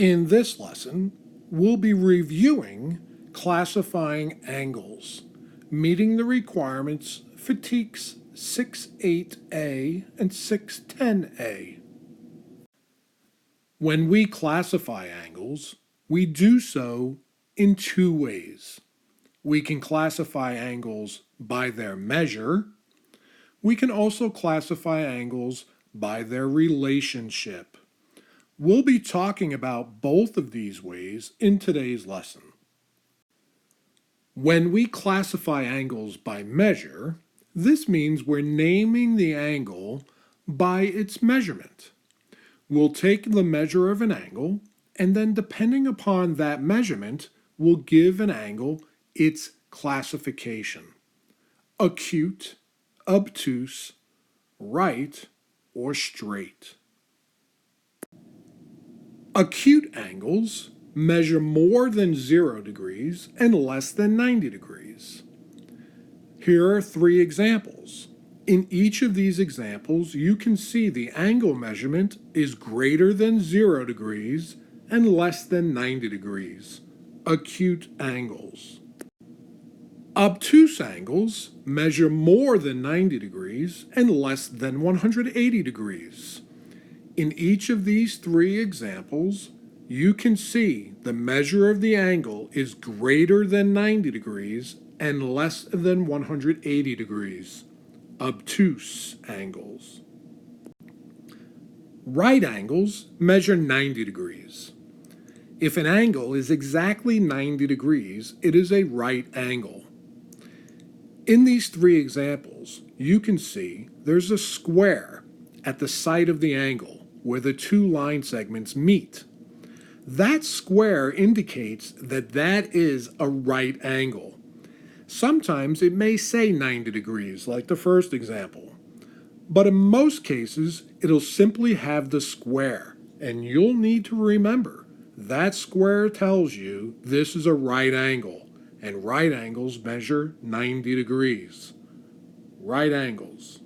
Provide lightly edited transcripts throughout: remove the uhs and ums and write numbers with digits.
In this lesson, we'll be reviewing classifying angles, meeting the requirements for TEKS 6.8a and 6.10a. When we classify angles, we do so in two ways. We can classify angles by their measure. We can also classify angles by their relationship. We'll be talking about both of these ways in today's lesson. When we classify angles by measure, this means we're naming the angle by its measurement. We'll take the measure of an angle, and then depending upon that measurement, we'll give an angle its classification: acute, obtuse, right, or straight. Acute angles measure more than 0 degrees and less than 90 degrees. Here are 3 examples. In each of these examples, you can see the angle measurement is greater than 0 degrees and less than 90 degrees. Acute angles. Obtuse angles measure more than 90 degrees and less than 180 degrees. In each of these 3 examples, you can see the measure of the angle is greater than 90 degrees and less than 180 degrees. Obtuse angles. Right angles measure 90 degrees. If an angle is exactly 90 degrees, it is a right angle. In these 3 examples, you can see there's a square at the site of the angle where the 2 line segments meet. That square indicates that that is a right angle. Sometimes it may say 90 degrees, like the first example, but in most cases, it'll simply have the square, and you'll need to remember that square tells you this is a right angle, and right angles measure 90 degrees. Right angles.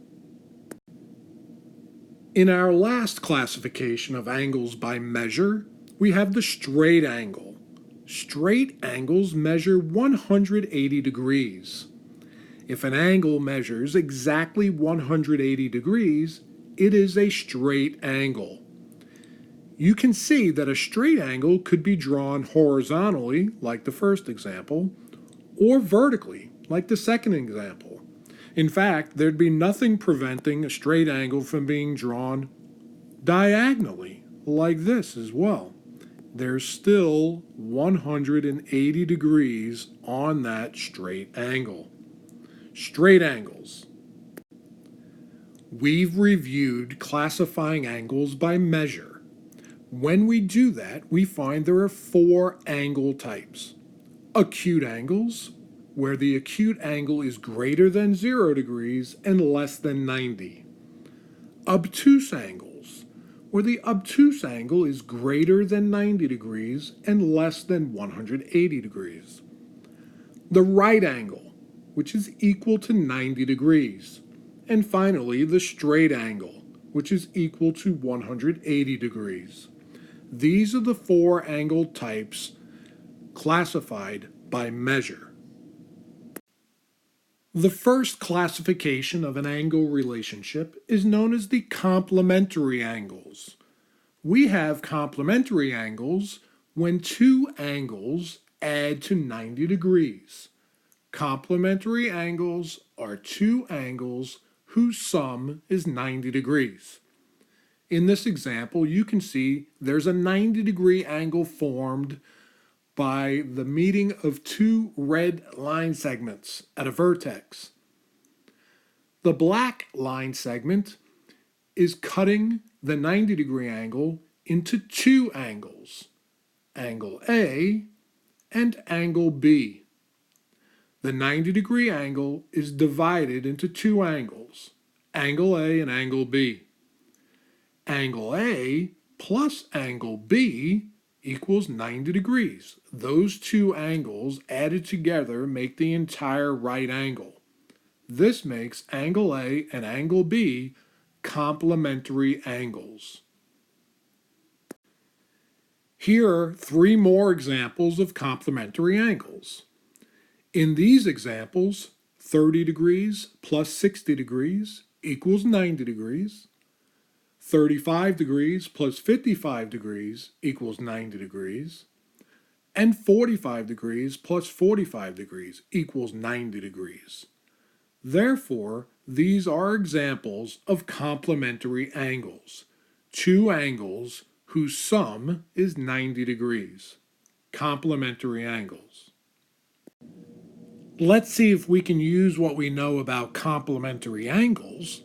In our last classification of angles by measure, we have the straight angle. Straight angles measure 180 degrees. If an angle measures exactly 180 degrees, it is a straight angle. You can see that a straight angle could be drawn horizontally, like the first example, or vertically, like the second example. In fact, there'd be nothing preventing a straight angle from being drawn diagonally, like this as well. There's still 180 degrees on that straight angle. Straight angles. We've reviewed classifying angles by measure. When we do that, we find there are 4 angle types. Acute angles, where the acute angle is greater than 0 degrees and less than 90. Obtuse angles, where the obtuse angle is greater than 90 degrees and less than 180 degrees. The right angle, which is equal to 90 degrees. And finally, the straight angle, which is equal to 180 degrees. These are the 4 angle types classified by measure. The first classification of an angle relationship is known as the complementary angles. We have complementary angles when 2 angles add to 90 degrees. Complementary angles are 2 angles whose sum is 90 degrees. In this example, you can see there's a 90-degree angle formed by the meeting of 2 red line segments at a vertex. The black line segment is cutting the 90-degree angle into 2 angles, angle A and angle B. The 90-degree angle is divided into 2 angles, angle A and angle B. Angle A plus angle B equals 90 degrees. Those 2 angles added together make the entire right angle. This makes angle A and angle B complementary angles. Here are three more examples of complementary angles. In these examples, 30 degrees plus 60 degrees equals 90 degrees. 35 degrees plus 55 degrees equals 90 degrees. And 45 degrees plus 45 degrees equals 90 degrees. Therefore, these are examples of complementary angles, two angles whose sum is 90 degrees. Complementary angles. Let's see if we can use what we know about complementary angles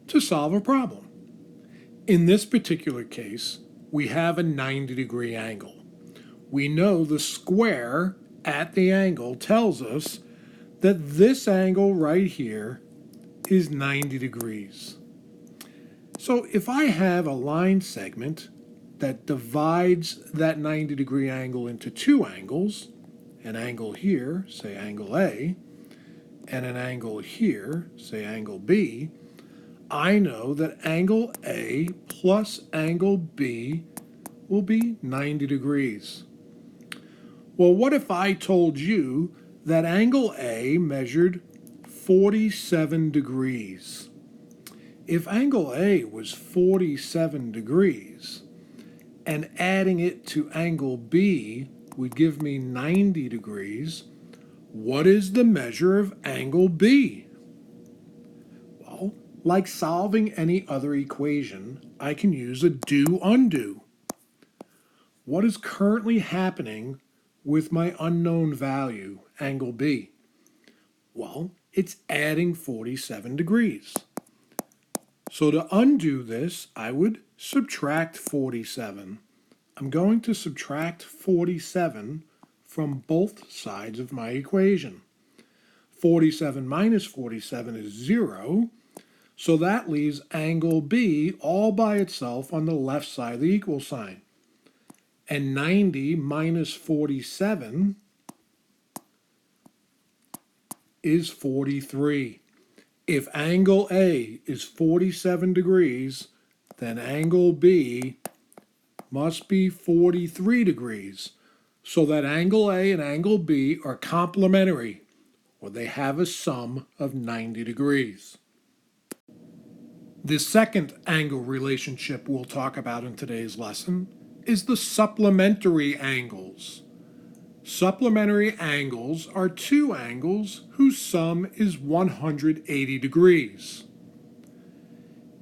to solve a problem. In this particular case, we have a 90-degree angle. We know the square at the angle tells us that this angle right here is 90 degrees. So if I have a line segment that divides that 90-degree angle into two angles, an angle here, say angle A, and an angle here, say angle B, I know that angle A plus angle B will be 90 degrees. Well, what if I told you that angle A measured 47 degrees? If angle A was 47 degrees, and adding it to angle B would give me 90 degrees, what is the measure of angle B? Well, like solving any other equation, I can use a do-undo. What is currently happening with my unknown value, angle B? Well, it's adding 47 degrees. So to undo this, I would subtract 47. I'm going to subtract 47 from both sides of my equation. 47 minus 47 is 0, so that leaves angle B all by itself on the left side of the equal sign. And 90 minus 47 is 43. If angle A is 47 degrees, then angle B must be 43 degrees, so that angle A and angle B are complementary, or they have a sum of 90 degrees. The second angle relationship we'll talk about in today's lesson is the supplementary angles. Supplementary angles are two angles whose sum is 180 degrees.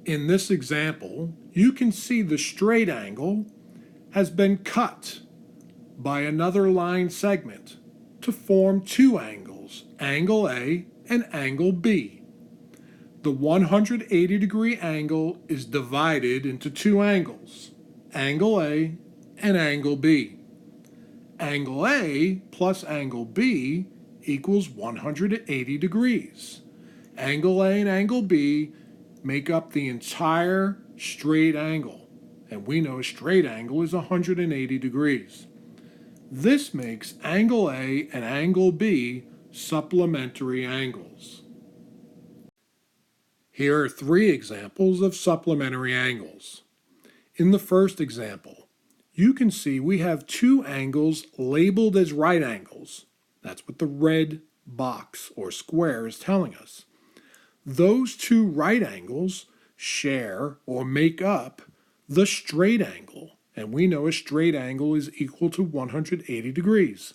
In this example, you can see the straight angle has been cut by another line segment to form two angles, angle A and angle B. The 180-degree angle is divided into two angles, angle A and angle B. Angle A plus angle B equals 180 degrees. Angle A and angle B make up the entire straight angle, and we know a straight angle is 180 degrees. This makes angle A and angle B supplementary angles. Here are three examples of supplementary angles. In the first example, you can see we have two angles labeled as right angles. That's what the red box or square is telling us. Those two right angles share or make up the straight angle, and we know a straight angle is equal to 180 degrees.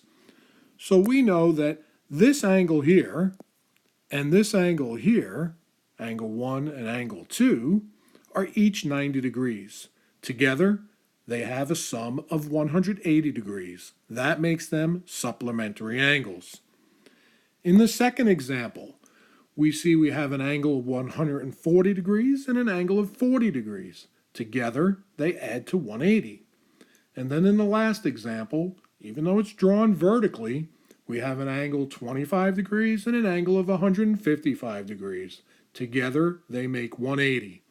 So we know that this angle here and this angle here, angle 1 and angle 2, are each 90 degrees. Together, they have a sum of 180 degrees. That makes them supplementary angles. In the second example, we see we have an angle of 140 degrees and an angle of 40 degrees. Together, they add to 180. And then in the last example, even though it's drawn vertically, we have an angle 25 degrees and an angle of 155 degrees. Together, they make 180.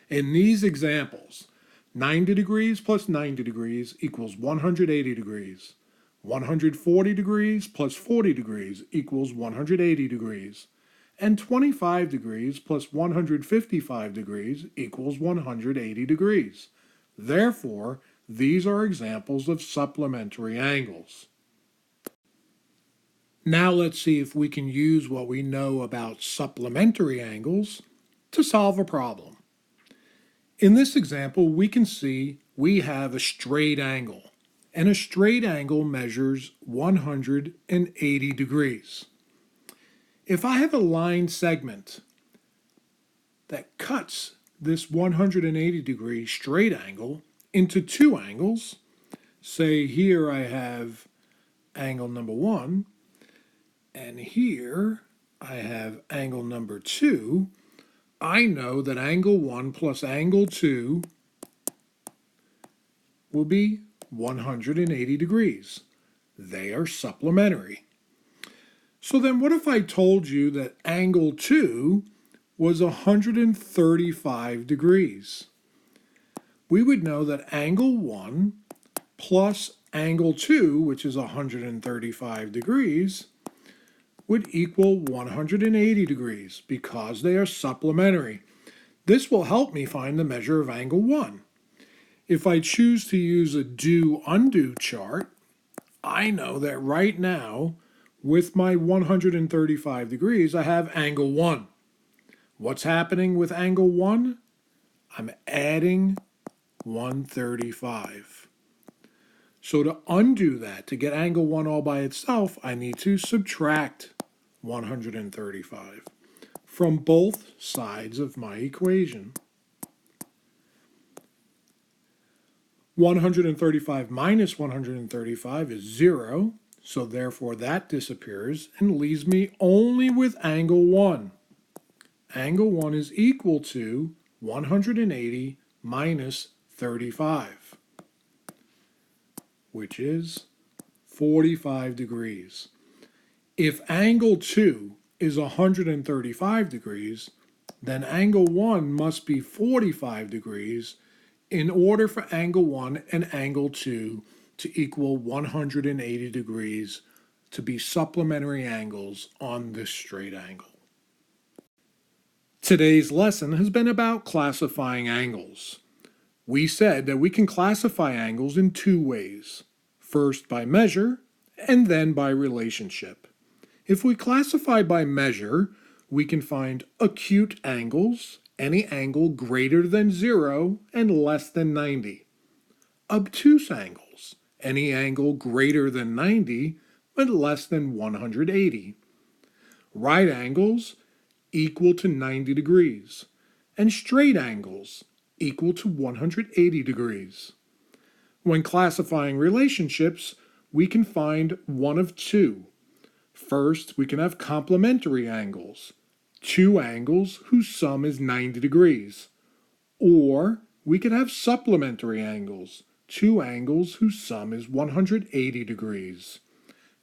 In these examples, 90 degrees plus 90 degrees equals 180 degrees. 140 degrees plus 40 degrees equals 180 degrees. And 25 degrees plus 155 degrees equals 180 degrees. Therefore, These are examples of supplementary angles. Now let's see if we can use what we know about supplementary angles to solve a problem. In this example, we can see we have a straight angle, and a straight angle measures 180 degrees. If I have a line segment that cuts this 180 degree straight angle into two angles, say here I have angle number 1, and here I have angle number 2, I know that angle 1 plus angle 2 will be 180 degrees. They are supplementary. So then what if I told you that angle 2 was 135 degrees? We would know that angle 1 plus angle 2, which is 135 degrees, would equal 180 degrees because they are supplementary. This will help me find the measure of angle 1. If I choose to use a do-undo chart, I know that right now, with my 135 degrees, I have angle 1. What's happening with angle 1? I'm adding 135. So to undo that, to get angle 1 all by itself, I need to subtract 135 from both sides of my equation. 135 minus 135 is 0, so therefore that disappears and leaves me only with angle 1. Angle 1 is equal to 180 minus 35, which is 45 degrees. If angle 2 is 135 degrees, then angle 1 must be 45 degrees in order for angle 1 and angle 2 to equal 180 degrees to be supplementary angles on this straight angle. Today's lesson has been about classifying angles. We said that we can classify angles in two ways. First by measure, and then by relationship. If we classify by measure, we can find acute angles, any angle greater than 0 and less than 90. Obtuse angles, any angle greater than 90 but less than 180. Right angles equal to 90 degrees, and straight angles equal to 180 degrees. When classifying relationships, we can find one of two. First, we can have complementary angles, two angles whose sum is 90 degrees. Or we can have supplementary angles, two angles whose sum is 180 degrees.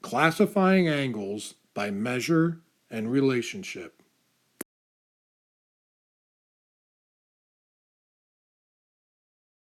Classifying angles by measure and relationship.